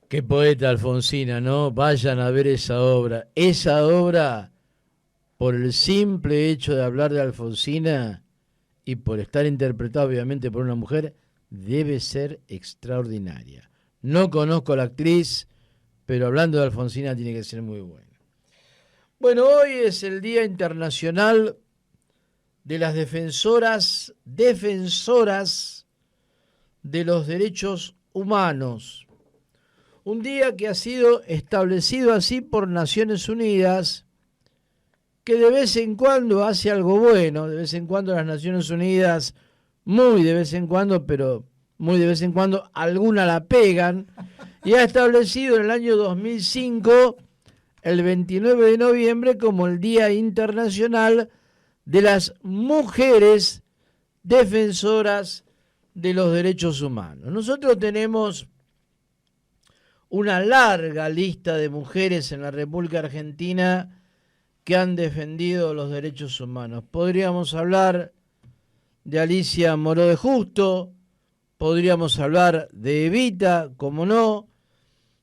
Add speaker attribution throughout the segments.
Speaker 1: Qué poeta Alfonsina, ¿no? Vayan a ver esa obra. Esa obra, por el simple hecho de hablar de Alfonsina y por estar interpretada obviamente por una mujer, debe ser extraordinaria. No conozco a la actriz, pero hablando de Alfonsina tiene que ser muy buena. Bueno, hoy es el Día Internacional de las defensoras de los derechos humanos. Un día que ha sido establecido así por Naciones Unidas, que de vez en cuando hace algo bueno, de vez en cuando las Naciones Unidas, muy de vez en cuando, pero muy de vez en cuando, alguna la pegan, y ha establecido en el año 2005, el 29 de noviembre, como el Día Internacional de las Mujeres Defensoras de los Derechos Humanos. Nosotros tenemos una larga lista de mujeres en la República Argentina que han defendido los derechos humanos. Podríamos hablar de Alicia Moró de Justo, podríamos hablar de Evita, como no,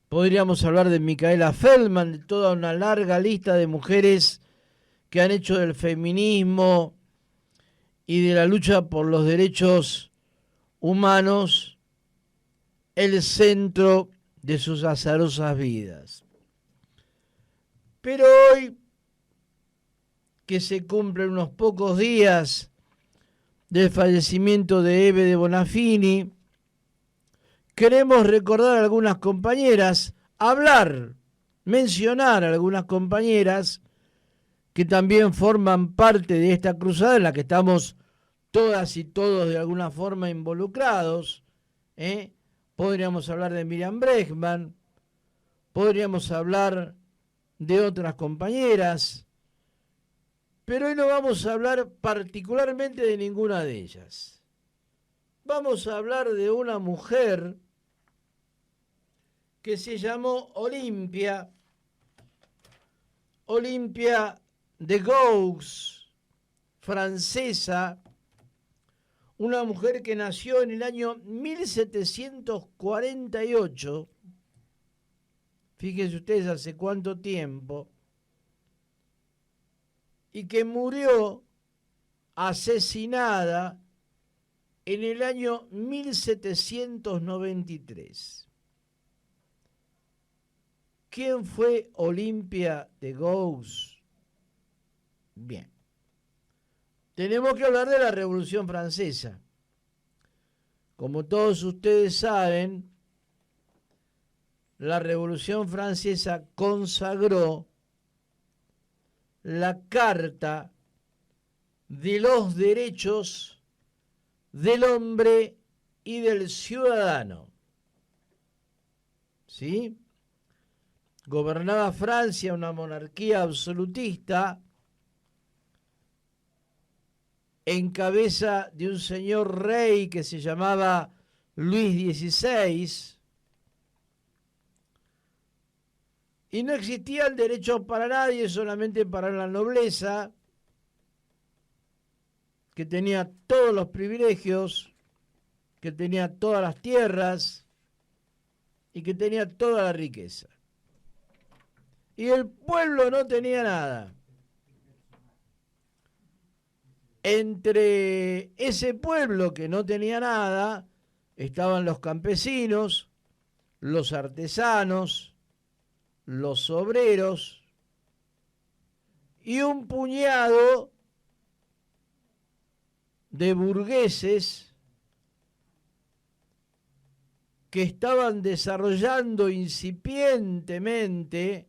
Speaker 1: podríamos hablar de Micaela Feldman, de toda una larga lista de mujeres que han hecho del feminismo y de la lucha por los derechos humanos el centro de sus azarosas vidas. Pero hoy, que se cumplen unos pocos días del fallecimiento de Eve de Bonafini, queremos recordar a algunas compañeras, mencionar a algunas compañeras que también forman parte de esta cruzada en la que estamos todas y todos de alguna forma involucrados. Podríamos hablar de Miriam Bregman, podríamos hablar de otras compañeras, pero hoy no vamos a hablar particularmente de ninguna de ellas. Vamos a hablar de una mujer que se llamó Olimpia de Gouges, francesa, una mujer que nació en el año 1748, fíjense ustedes hace cuánto tiempo, y que murió asesinada en el año 1793. ¿Quién fue Olimpia de Gouges? Bien. Tenemos que hablar de la Revolución Francesa. Como todos ustedes saben, la Revolución Francesa consagró la Carta de los Derechos del Hombre y del Ciudadano. ¿Sí? Gobernaba Francia, una monarquía absolutista, en cabeza de un señor rey que se llamaba Luis XVI, y no existían derechos para nadie, solamente para la nobleza, que tenía todos los privilegios, que tenía todas las tierras y que tenía toda la riqueza. Y el pueblo no tenía nada. Entre ese pueblo que no tenía nada estaban los campesinos, los artesanos, los obreros y un puñado de burgueses que estaban desarrollando incipientemente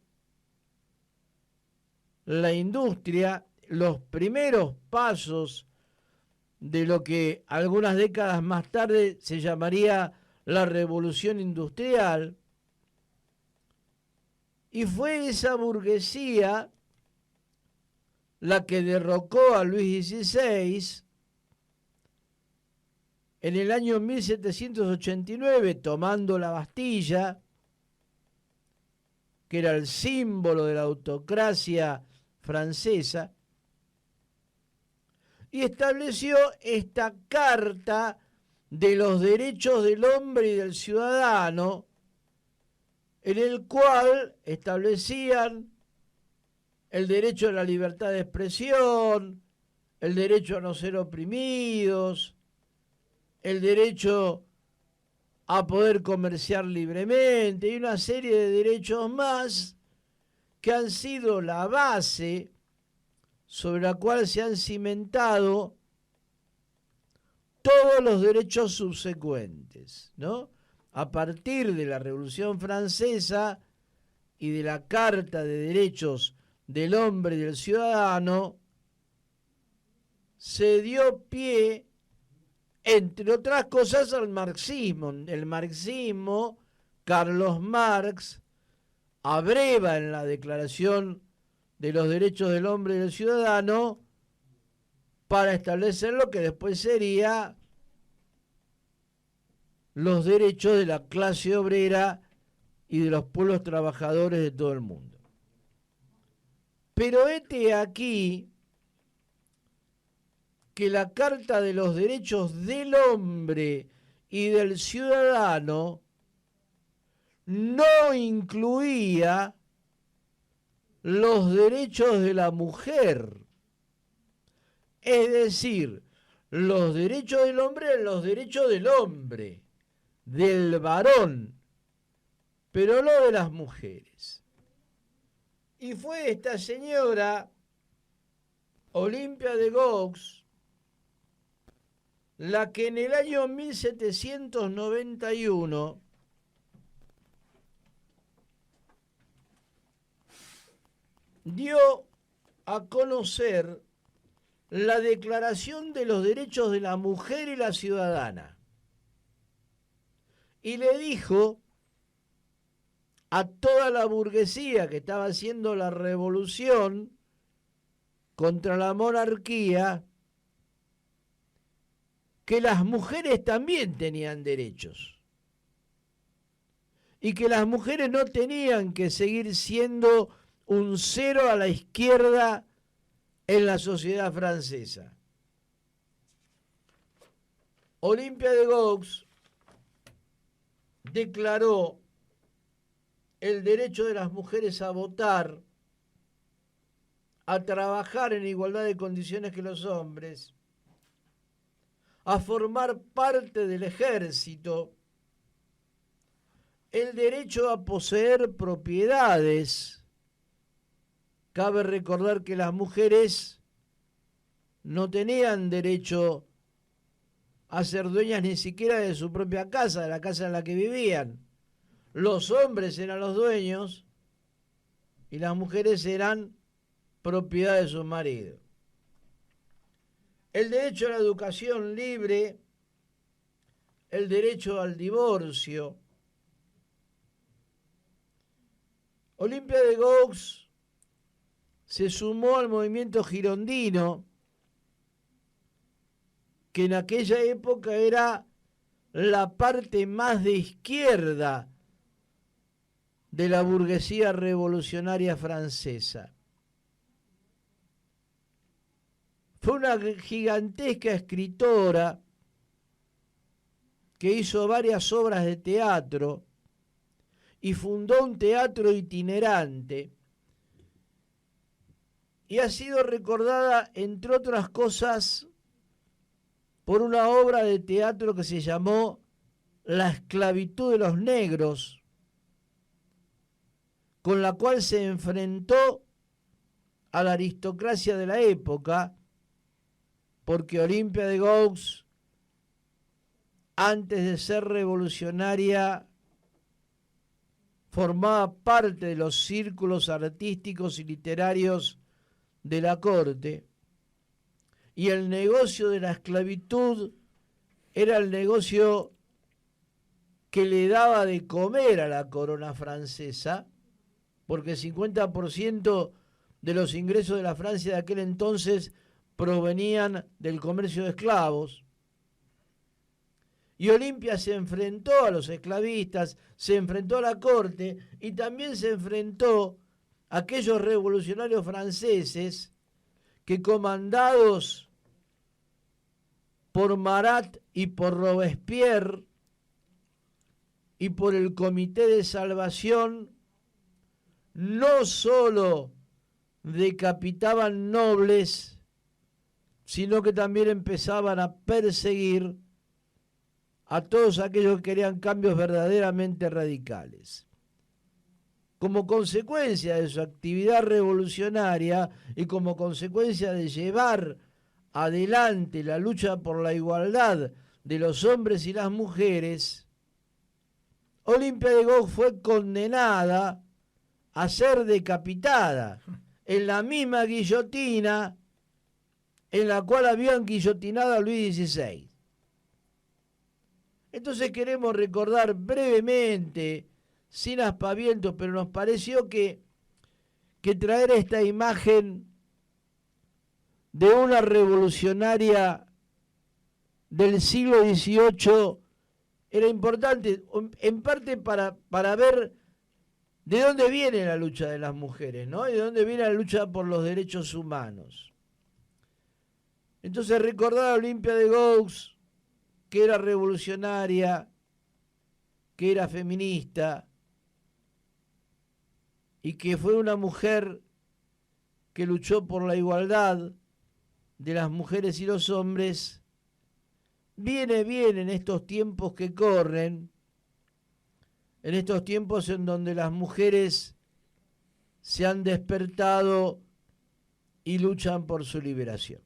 Speaker 1: la industria, los primeros pasos de lo que algunas décadas más tarde se llamaría la Revolución Industrial. Y fue esa burguesía la que derrocó a Luis XVI en el año 1789, tomando la Bastilla, que era el símbolo de la autocracia francesa, y estableció esta Carta de los Derechos del Hombre y del Ciudadano, en el cual establecían el derecho a la libertad de expresión, el derecho a no ser oprimidos, el derecho a poder comerciar libremente y una serie de derechos más que han sido la base sobre la cual se han cimentado todos los derechos subsecuentes, ¿no? A partir de la Revolución Francesa y de la Carta de Derechos del Hombre y del Ciudadano, se dio pie, entre otras cosas, al marxismo. El marxismo, Carlos Marx, abreva en la Declaración de los Derechos del Hombre y del Ciudadano para establecer lo que después sería los derechos de la clase obrera y de los pueblos trabajadores de todo el mundo. Pero hete aquí que la Carta de los Derechos del Hombre y del Ciudadano no incluía los derechos de la mujer. Es decir, los derechos del hombre eran los derechos del hombre, del varón, pero no de las mujeres. Y fue esta señora, Olimpia de Gaux, la que en el año 1791 dio a conocer la Declaración de los Derechos de la Mujer y la Ciudadana. Y le dijo a toda la burguesía que estaba haciendo la revolución contra la monarquía que las mujeres también tenían derechos y que las mujeres no tenían que seguir siendo un cero a la izquierda en la sociedad francesa. Olimpia de Gaux declaró el derecho de las mujeres a votar, a trabajar en igualdad de condiciones que los hombres, a formar parte del ejército, el derecho a poseer propiedades. Cabe recordar que las mujeres no tenían derecho a ser dueñas ni siquiera de su propia casa, de la casa en la que vivían. Los hombres eran los dueños y las mujeres eran propiedad de sus maridos. El derecho a la educación libre, el derecho al divorcio. Olimpia de Gaux se sumó al movimiento girondino, que en aquella época era la parte más de izquierda de la burguesía revolucionaria francesa. Fue una gigantesca escritora que hizo varias obras de teatro y fundó un teatro itinerante. Y ha sido recordada, entre otras cosas, por una obra de teatro que se llamó La esclavitud de los negros, con la cual se enfrentó a la aristocracia de la época, porque Olimpia de Gaux, antes de ser revolucionaria, formaba parte de los círculos artísticos y literarios de la corte, y el negocio de la esclavitud era el negocio que le daba de comer a la corona francesa, porque el 50% de los ingresos de la Francia de aquel entonces provenían del comercio de esclavos. Y Olimpia se enfrentó a los esclavistas, se enfrentó a la corte y también se enfrentó a aquellos revolucionarios franceses que, comandados por Marat y por Robespierre, y por el Comité de Salvación, no solo decapitaban nobles, sino que también empezaban a perseguir a todos aquellos que querían cambios verdaderamente radicales. Como consecuencia de su actividad revolucionaria y como consecuencia de llevar adelante la lucha por la igualdad de los hombres y las mujeres, Olimpia de Gauss fue condenada a ser decapitada en la misma guillotina en la cual habían guillotinado a Luis XVI. Entonces queremos recordar brevemente, sin aspavientos, pero nos pareció que traer esta imagen de una revolucionaria del siglo XVIII era importante, en parte para ver de dónde viene la lucha de las mujeres, ¿no? Y de dónde viene la lucha por los derechos humanos. Entonces recordar a Olimpia de Gauss, que era revolucionaria, que era feminista, y que fue una mujer que luchó por la igualdad de las mujeres y los hombres, viene bien en estos tiempos que corren, en estos tiempos en donde las mujeres se han despertado y luchan por su liberación.